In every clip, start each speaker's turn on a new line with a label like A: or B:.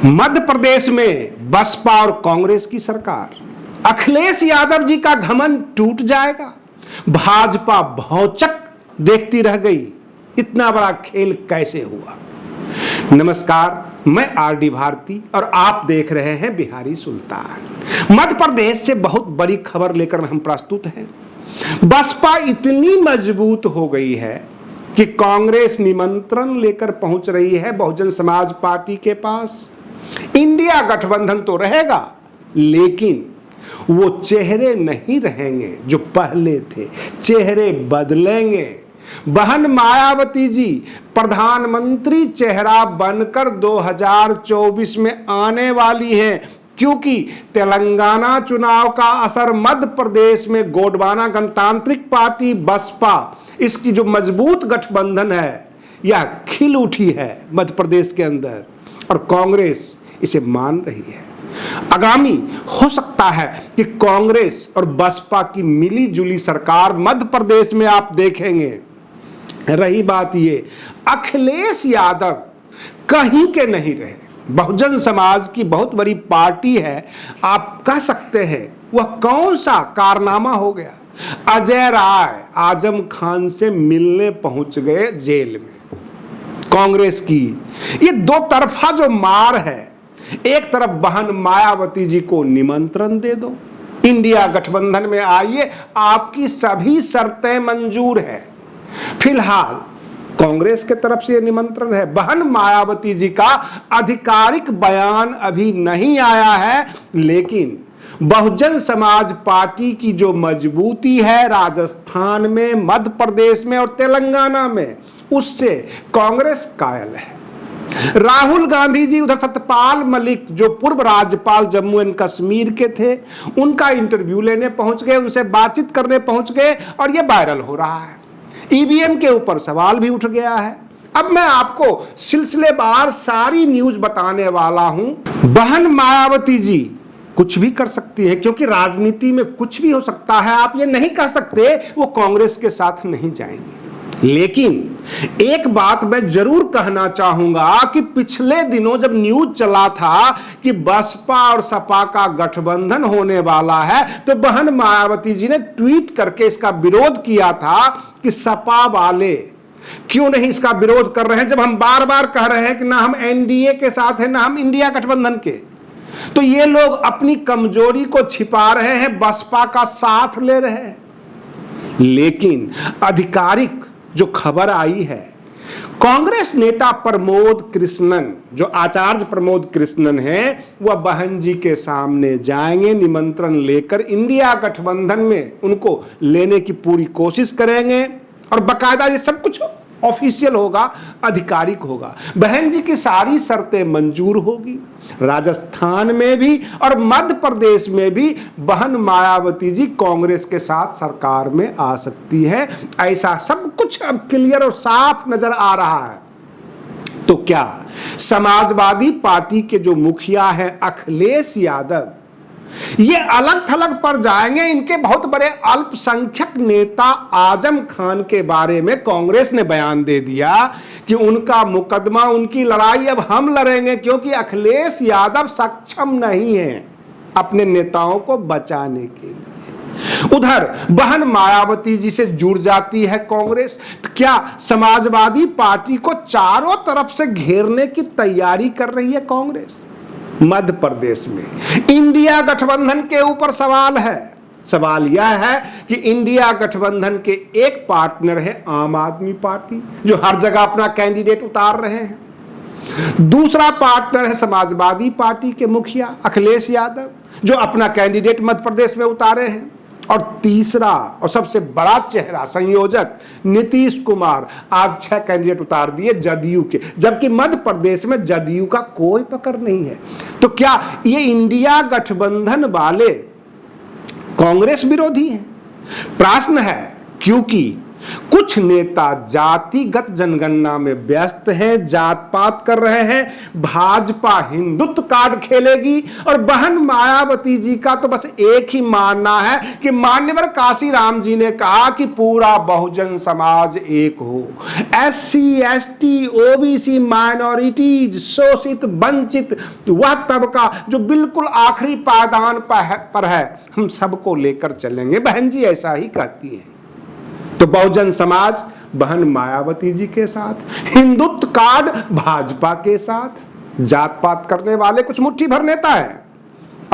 A: मध्य प्रदेश में बसपा और कांग्रेस की सरकार, अखिलेश यादव जी का घमंड टूट जाएगा। भाजपा भौचक देखती रह गई, इतना बड़ा खेल कैसे हुआ। नमस्कार, मैं आरडी भारती और आप देख रहे हैं बिहारी सुल्तान। मध्य प्रदेश से बहुत बड़ी खबर लेकर हम प्रस्तुत हैं। बसपा इतनी मजबूत हो गई है कि कांग्रेस निमंत्रण लेकर पहुंच रही है बहुजन समाज पार्टी के पास। इंडिया गठबंधन तो रहेगा, लेकिन वो चेहरे नहीं रहेंगे जो पहले थे, चेहरे बदलेंगे। बहन मायावती जी प्रधानमंत्री चेहरा बनकर 2024 में आने वाली हैं, क्योंकि तेलंगाना चुनाव का असर मध्य प्रदेश में गोंडवाना गणतांत्रिक पार्टी बसपा, इसकी जो मजबूत गठबंधन है यह खिल उठी है मध्य प्रदेश के अंदर, और कांग्रेस इसे मान रही है। आगामी हो सकता है कि कांग्रेस और बसपा की मिली जुली सरकार मध्य प्रदेश में आप देखेंगे। रही बात ये, अखिलेश यादव कहीं के नहीं रहे। बहुजन समाज की बहुत बड़ी पार्टी है, आप कह सकते हैं वह कौन सा कारनामा हो गया। अजय राय आजम खान से मिलने पहुंच गए जेल में। कांग्रेस की ये दो तरफा जो मार है, एक तरफ बहन मायावती जी को निमंत्रण दे दो, इंडिया गठबंधन में आइए, आपकी सभी शर्तें मंजूर है। फिलहाल कांग्रेस के तरफ से यह निमंत्रण है। बहन मायावती जी का आधिकारिक बयान अभी नहीं आया है, लेकिन बहुजन समाज पार्टी की जो मजबूती है राजस्थान में, मध्य प्रदेश में और तेलंगाना में, उससे कांग्रेस कायल है। राहुल गांधी जी उधर सत्यपाल मलिक जो पूर्व राज्यपाल जम्मू एंड कश्मीर के थे, उनका इंटरव्यू लेने पहुंच गए, उनसे बातचीत करने पहुंच गए, और यह वायरल हो रहा है। ईवीएम के ऊपर सवाल भी उठ गया है। अब मैं आपको सिलसिलेवार सारी न्यूज बताने वाला हूं। बहन मायावती जी कुछ भी कर सकती है, क्योंकि राजनीति में कुछ भी हो सकता है। आप ये नहीं कह सकते वो कांग्रेस के साथ नहीं जाएंगे। लेकिन एक बात मैं जरूर कहना चाहूंगा कि पिछले दिनों जब न्यूज चला था कि बसपा और सपा का गठबंधन होने वाला है, तो बहन मायावती जी ने ट्वीट करके इसका विरोध किया था कि सपा वाले क्यों नहीं इसका विरोध कर रहे हैं, जब हम बार बार कह रहे हैं कि ना हम एनडीए के साथ हैं ना हम इंडिया गठबंधन के। तो ये लोग अपनी कमजोरी को छिपा रहे हैं, बसपा का साथ ले रहे हैं। लेकिन आधिकारिक जो खबर आई है, कांग्रेस नेता प्रमोद कृष्णन, जो आचार्य प्रमोद कृष्णन हैं, वह बहन जी के सामने जाएंगे, निमंत्रण लेकर इंडिया गठबंधन में उनको लेने की पूरी कोशिश करेंगे, और बाकायदा ये सब कुछ ऑफिशियल होगा, आधिकारिक होगा। बहन जी की सारी शर्तें मंजूर होगी। राजस्थान में भी और मध्य प्रदेश में भी बहन मायावती जी कांग्रेस के साथ सरकार में आ सकती है। ऐसा सब कुछ अब क्लियर और साफ नजर आ रहा है। तो क्या समाजवादी पार्टी के जो मुखिया हैं अखिलेश यादव, ये अलग थलग पर जाएंगे? इनके बहुत बड़े अल्पसंख्यक नेता आजम खान के बारे में कांग्रेस ने बयान दे दिया कि उनका मुकदमा, उनकी लड़ाई अब हम लड़ेंगे, क्योंकि अखिलेश यादव सक्षम नहीं है अपने नेताओं को बचाने के लिए। उधर बहन मायावती जी से जुड़ जाती है कांग्रेस, तो क्या समाजवादी पार्टी को चारों तरफ से घेरने की तैयारी कर रही है कांग्रेस? मध्य प्रदेश में इंडिया गठबंधन के ऊपर सवाल है। सवाल यह है कि इंडिया गठबंधन के एक पार्टनर है आम आदमी पार्टी, जो हर जगह अपना कैंडिडेट उतार रहे हैं। दूसरा पार्टनर है समाजवादी पार्टी के मुखिया अखिलेश यादव, जो अपना कैंडिडेट मध्य प्रदेश में उतारे हैं। और तीसरा और सबसे बड़ा चेहरा, संयोजक नीतीश कुमार, आज 6 कैंडिडेट उतार दिए जदयू के, जबकि मध्य प्रदेश में जदयू का कोई पकड़ नहीं है। तो क्या ये इंडिया गठबंधन वाले कांग्रेस विरोधी हैं? प्रश्न है, क्योंकि कुछ नेता जातिगत जनगणना में व्यस्त हैं, जात पात कर रहे हैं। भाजपा हिंदुत्व कार्ड खेलेगी और बहन मायावती जी का तो बस एक ही मानना है कि मान्यवर काशीराम जी ने कहा कि पूरा बहुजन समाज एक हो। SC ST OBC माइनॉरिटीज, शोषित वंचित वह तबका जो बिल्कुल आखिरी पायदान पर है, हम सबको लेकर चलेंगे। बहन जी ऐसा ही कहती है। तो बहुजन समाज बहन मायावती जी के साथ, हिंदुत्व कार्ड भाजपा के साथ, जात पात करने वाले कुछ मुट्ठी भर नेता है।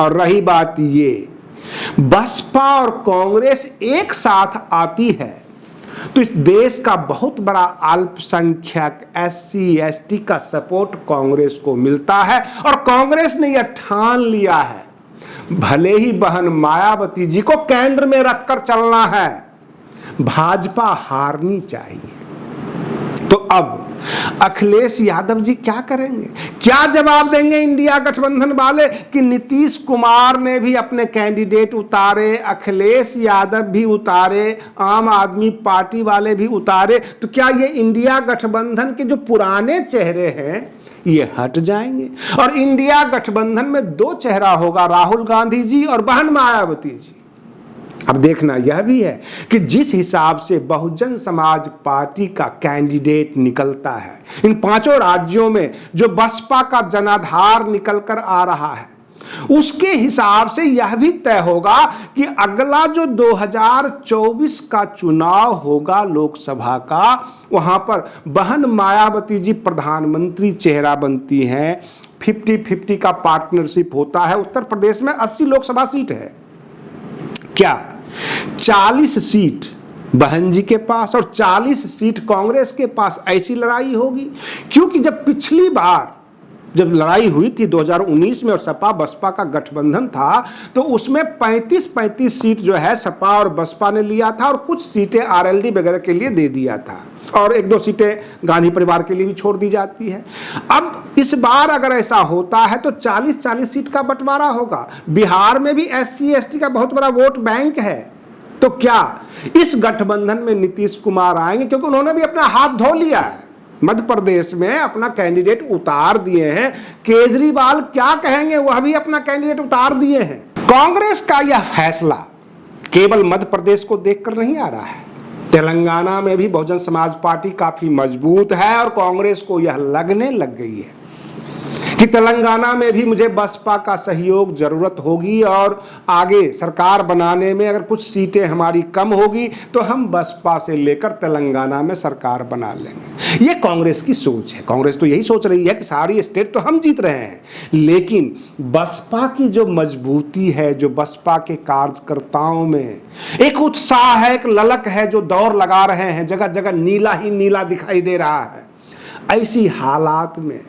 A: और रही बात ये, बसपा और कांग्रेस एक साथ आती है तो इस देश का बहुत बड़ा अल्पसंख्यक SC ST का सपोर्ट कांग्रेस को मिलता है। और कांग्रेस ने यह ठान लिया है, भले ही बहन मायावती जी को केंद्र में रखकर चलना है, भाजपा हारनी चाहिए। तो अब अखिलेश यादव जी क्या करेंगे? क्या जवाब देंगे इंडिया गठबंधन वाले कि नीतीश कुमार ने भी अपने कैंडिडेट उतारे, अखिलेश यादव भी उतारे, आम आदमी पार्टी वाले भी उतारे, तो क्या ये इंडिया गठबंधन के जो पुराने चेहरे हैं ये हट जाएंगे और इंडिया गठबंधन में दो चेहरा होगा, राहुल गांधी जी और बहन मायावती जी? अब देखना यह भी है कि जिस हिसाब से बहुजन समाज पार्टी का कैंडिडेट निकलता है इन 5 राज्यों में, जो बसपा का जनाधार निकलकर आ रहा है, उसके हिसाब से यह भी तय होगा कि अगला जो 2024 का चुनाव होगा लोकसभा का, वहां पर बहन मायावती जी प्रधानमंत्री चेहरा बनती हैं। 50-50 का पार्टनरशिप होता है। उत्तर प्रदेश में 80 लोकसभा सीट है, क्या 40 सीट बहन जी के पास और 40 सीट कांग्रेस के पास? ऐसी लड़ाई होगी। क्योंकि जब पिछली बार जब लड़ाई हुई थी 2019 में और सपा बसपा का गठबंधन था, तो उसमें 35-35 सीट जो है सपा और बसपा ने लिया था और कुछ सीटें RLD वगैरह के लिए दे दिया था और 1-2 सीटें गांधी परिवार के लिए भी छोड़ दी जाती है। अब इस बार अगर ऐसा होता है तो 40-40 सीट का बंटवारा होगा। बिहार में भी SC ST का बहुत बड़ा वोट बैंक है। तो क्या इस गठबंधन में नीतीश कुमार आएंगे? क्योंकि उन्होंने भी अपना हाथ धो लिया है, मध्य प्रदेश में अपना कैंडिडेट उतार दिए हैं। केजरीवाल क्या कहेंगे, वह भी अपना कैंडिडेट उतार दिए हैं। कांग्रेस का यह फैसला केवल मध्य प्रदेश को देखकर नहीं आ रहा है, तेलंगाना में भी बहुजन समाज पार्टी काफी मजबूत है और कांग्रेस को यह लगने लग गई है कि तेलंगाना में भी मुझे बसपा का सहयोग जरूरत होगी और आगे सरकार बनाने में अगर कुछ सीटें हमारी कम होगी तो हम बसपा से लेकर तेलंगाना में सरकार बना लेंगे। ये कांग्रेस की सोच है। कांग्रेस तो यही सोच रही है कि सारी स्टेट तो हम जीत रहे हैं, लेकिन बसपा की जो मजबूती है, जो बसपा के कार्यकर्ताओं में एक उत्साह है, एक ललक है, जो दौड़ लगा रहे हैं, जगह जगह नीला ही नीला दिखाई दे रहा है। ऐसी हालात में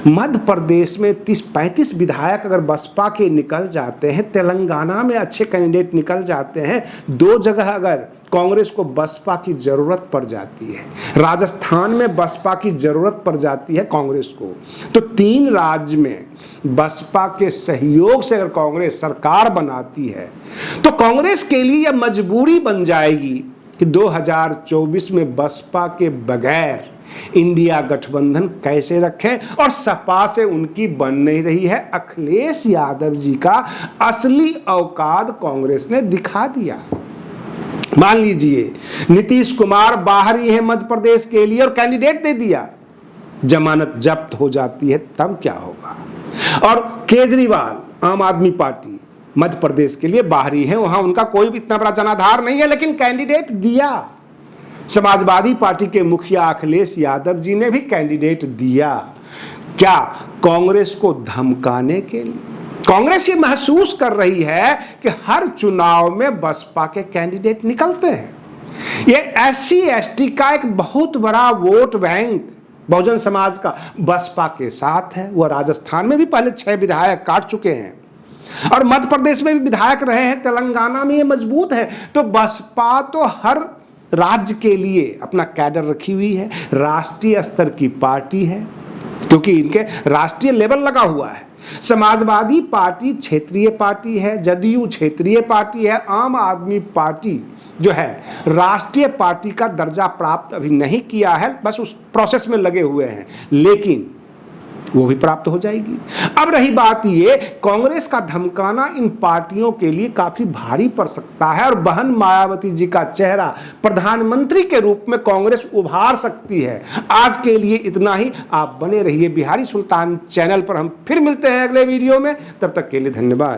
A: मध्य प्रदेश में 30-35 विधायक अगर बसपा के निकल जाते हैं, तेलंगाना में अच्छे कैंडिडेट निकल जाते हैं, 2 जगह अगर कांग्रेस को बसपा की जरूरत पड़ जाती है, राजस्थान में बसपा की जरूरत पड़ जाती है कांग्रेस को, तो 3 राज्य में बसपा के सहयोग से अगर कांग्रेस सरकार बनाती है तो कांग्रेस के लिए यह मजबूरी बन जाएगी कि 2024 में बसपा के बगैर इंडिया गठबंधन कैसे रखें। और सपा से उनकी बन नहीं रही है। अखिलेश यादव जी का असली औकात कांग्रेस ने दिखा दिया। मान लीजिए नीतीश कुमार बाहर ही है मध्य प्रदेश के लिए और कैंडिडेट दे दिया, जमानत जब्त हो जाती है, तब क्या होगा? और केजरीवाल आम आदमी पार्टी मध्य प्रदेश के लिए बाहरी है, वहां उनका कोई भी इतना बड़ा जनाधार नहीं है, लेकिन कैंडिडेट दिया। समाजवादी पार्टी के मुखिया अखिलेश यादव जी ने भी कैंडिडेट दिया। क्या कांग्रेस को धमकाने के लिए? कांग्रेस ये महसूस कर रही है कि हर चुनाव में बसपा के कैंडिडेट निकलते हैं। ये SC ST का एक बहुत बड़ा वोट बैंक बहुजन समाज का बसपा के साथ है। वह राजस्थान में भी पहले 6 विधायक काट चुके हैं और मध्य प्रदेश में भी विधायक रहे हैं, तेलंगाना में ये मजबूत है। तो बसपा तो हर राज्य के लिए अपना कैडर रखी हुई है, राष्ट्रीय स्तर की पार्टी है, क्योंकि इनके राष्ट्रीय लेवल लगा हुआ है। समाजवादी पार्टी क्षेत्रीय पार्टी है, जदयू क्षेत्रीय पार्टी है, आम आदमी पार्टी जो है राष्ट्रीय पार्टी का दर्जा प्राप्त अभी नहीं किया है, बस उस प्रोसेस में लगे हुए हैं, लेकिन वो भी प्राप्त हो जाएगी। अब रही बात ये, कांग्रेस का धमकाना इन पार्टियों के लिए काफी भारी पड़ सकता है और बहन मायावती जी का चेहरा प्रधानमंत्री के रूप में कांग्रेस उभार सकती है। आज के लिए इतना ही। आप बने रहिए बिहारी सुल्तान चैनल पर। हम फिर मिलते हैं अगले वीडियो में, तब तक के लिए धन्यवाद।